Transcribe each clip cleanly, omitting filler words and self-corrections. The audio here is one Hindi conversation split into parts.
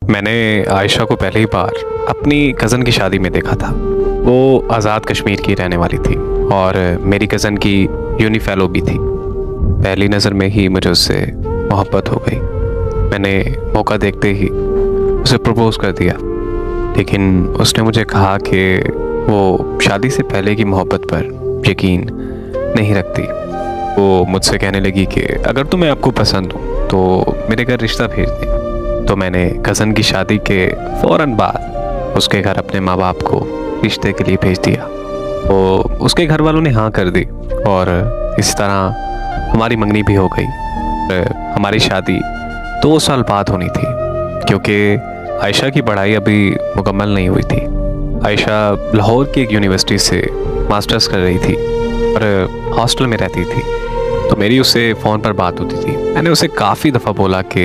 मैंने आयशा को पहली बार अपनी कज़न की शादी में देखा था। वो आज़ाद कश्मीर की रहने वाली थी और मेरी कज़न की यूनी फेलो भी थी। पहली नज़र में ही मुझे उससे मोहब्बत हो गई। मैंने मौका देखते ही उसे प्रपोज़ कर दिया, लेकिन उसने मुझे कहा कि वो शादी से पहले की मोहब्बत पर यकीन नहीं रखती। वो मुझसे कहने लगी कि अगर तुम्हें आपको पसंद हो तो मेरे घर रिश्ता भेज दे। तो मैंने कज़न की शादी के फ़ौरन बाद उसके घर अपने माँ बाप को रिश्ते के लिए भेज दिया। तो उसके घर वालों ने हाँ कर दी और इस तरह हमारी मंगनी भी हो गई। हमारी शादी 2 साल बाद होनी थी, क्योंकि आयशा की पढ़ाई अभी मुकम्मल नहीं हुई थी। आयशा लाहौर की एक यूनिवर्सिटी से मास्टर्स कर रही थी और हॉस्टल में रहती थी। तो मेरी उससे फ़ोन पर बात होती थी। मैंने उसे काफ़ी दफ़ा बोला कि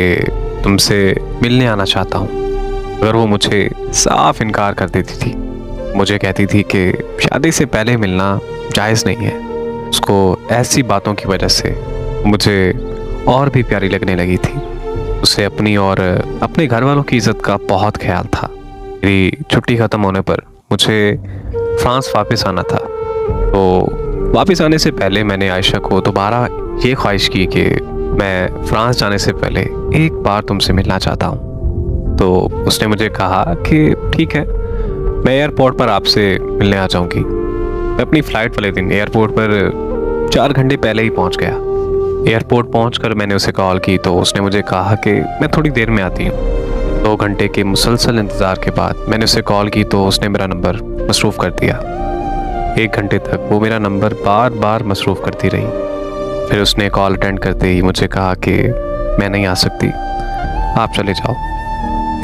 तुमसे मिलने आना चाहता हूँ, मगर वो मुझे साफ इनकार कर देती थी। मुझे कहती थी कि शादी से पहले मिलना जायज़ नहीं है। उसको ऐसी बातों की वजह से मुझे और भी प्यारी लगने लगी थी। उसे अपनी और अपने घर वालों की इज़्ज़त का बहुत ख्याल था। मेरी छुट्टी ख़त्म होने पर मुझे फ्रांस वापस आना था। तो वापस आने से पहले मैंने आयशा को दोबारा ये ख्वाहिश की कि मैं फ्रांस जाने से पहले एक बार तुमसे मिलना चाहता हूँ। तो उसने मुझे कहा कि ठीक है, मैं एयरपोर्ट पर आपसे मिलने आ जाऊँगी। मैं अपनी फ़्लाइट वाले दिन एयरपोर्ट पर 4 घंटे पहले ही पहुँच गया। एयरपोर्ट पहुँचकर मैंने उसे कॉल की तो उसने मुझे कहा कि मैं थोड़ी देर में आती हूँ। 2 घंटे के मुसलसल इंतज़ार के बाद मैंने उसे कॉल की तो उसने मेरा नंबर मसरूफ़ कर दिया। 1 घंटे तक वो मेरा नंबर बार बार मसरूफ़ करती रही। फिर उसने कॉल अटेंड करते ही मुझे कहा कि मैं नहीं आ सकती, आप चले जाओ।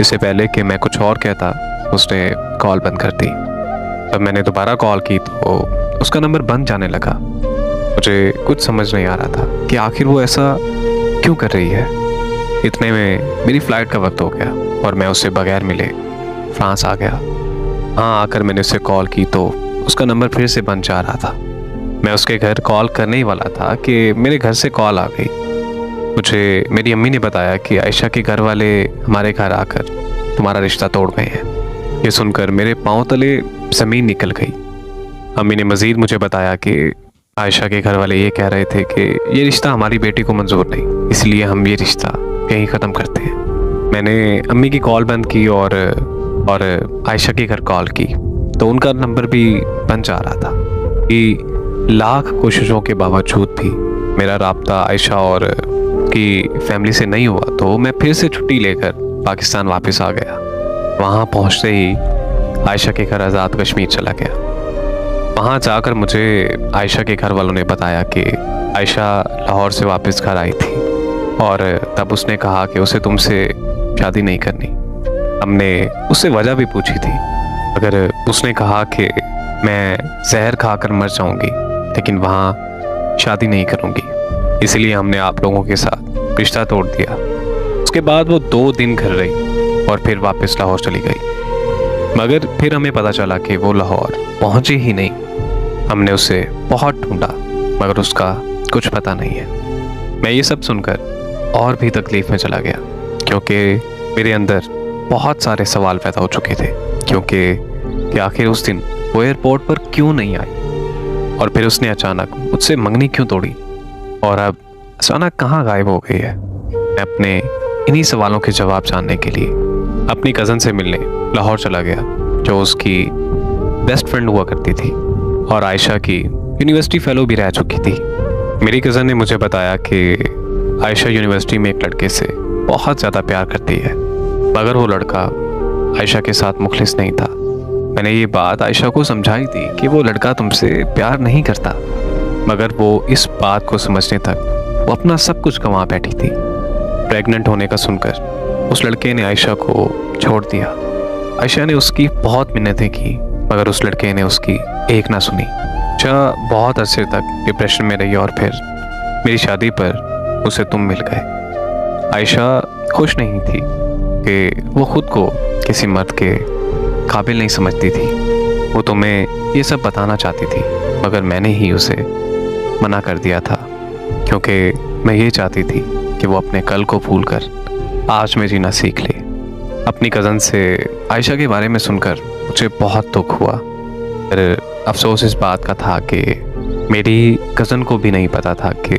इससे पहले कि मैं कुछ और कहता उसने कॉल बंद कर दी। तब मैंने दोबारा कॉल की तो उसका नंबर बंद जाने लगा। मुझे कुछ समझ नहीं आ रहा था कि आखिर वो ऐसा क्यों कर रही है। इतने में मेरी फ़्लाइट का वक्त हो गया और मैं उससे बगैर मिले फ्रांस आ गया। हाँ, आकर मैंने उसे कॉल की तो उसका नंबर फिर से बंद जा रहा था। मैं उसके घर कॉल करने ही वाला था कि मेरे घर से कॉल आ गई। मुझे मेरी अम्मी ने बताया कि आयशा के घर वाले हमारे घर आकर तुम्हारा रिश्ता तोड़ गए हैं। ये सुनकर मेरे पाँव तले ज़मीन निकल गई। अम्मी ने मज़ीद मुझे बताया कि आयशा के घर वाले ये कह रहे थे कि ये रिश्ता हमारी बेटी को मंजूर नहीं, इसलिए हम ये रिश्ता यहीं ख़त्म करते हैं। मैंने अम्मी की कॉल बंद की और आयशा के घर कॉल की तो उनका नंबर भी बंद जा रहा था। कि लाख कोशिशों के बावजूद भी मेरा राब्ता आयशा और की फैमिली से नहीं हुआ तो मैं फिर से छुट्टी लेकर पाकिस्तान वापस आ गया। वहाँ पहुँचते ही आयशा के घर आज़ाद कश्मीर चला गया। वहाँ जाकर मुझे आयशा के घर वालों ने बताया कि आयशा लाहौर से वापस घर आई थी और तब उसने कहा कि उसे तुमसे शादी नहीं करनी। हमने उससे वजह भी पूछी थी, मगर उसने कहा कि मैं जहर खाकर मर जाऊंगी लेकिन वहाँ शादी नहीं करूंगी, इसलिए हमने आप लोगों के साथ रिश्ता तोड़ दिया। उसके बाद वो 2 दिन घर रही और फिर वापस लाहौर चली गई, मगर फिर हमें पता चला कि वो लाहौर पहुंची ही नहीं। हमने उसे बहुत ढूंढा मगर उसका कुछ पता नहीं है। मैं ये सब सुनकर और भी तकलीफ़ में चला गया, क्योंकि मेरे अंदर बहुत सारे सवाल पैदा हो चुके थे कि आखिर उस दिन वो एयरपोर्ट पर क्यों नहीं आई और फिर उसने अचानक मुझसे मंगनी क्यों तोड़ी और अब अचानक कहाँ गायब हो गई है। मैं अपने इन्हीं सवालों के जवाब जानने के लिए अपनी कज़न से मिलने लाहौर चला गया, जो उसकी बेस्ट फ्रेंड हुआ करती थी और आयशा की यूनिवर्सिटी फेलो भी रह चुकी थी। मेरी कज़न ने मुझे बताया कि आयशा यूनिवर्सिटी में एक लड़के से बहुत ज़्यादा प्यार करती है, मगर वो लड़का आयशा के साथ मुखलिस नहीं था। मैंने ये बात आयशा को समझाई थी कि वो लड़का तुमसे प्यार नहीं करता, मगर वो इस बात को समझने तक वो अपना सब कुछ गंवा बैठी थी। प्रेग्नेंट होने का सुनकर उस लड़के ने आयशा को छोड़ दिया। आयशा ने उसकी बहुत मिन्नतें की, मगर उस लड़के ने उसकी एक ना सुनी। आयशा बहुत अरसे तक डिप्रेशन में रही और फिर मेरी शादी पर उसे तुम मिल गए। आयशा खुश नहीं थी कि वो खुद को किसी मर्द के काबिल नहीं समझती थी। वो तुम्हें ये सब बताना चाहती थी, मगर मैंने ही उसे मना कर दिया था, क्योंकि मैं ये चाहती थी कि वो अपने कल को भूलकर आज में जीना सीख ले। अपनी कज़न से आयशा के बारे में सुनकर मुझे बहुत दुख हुआ। फिर अफसोस इस बात का था कि मेरी कज़न को भी नहीं पता था कि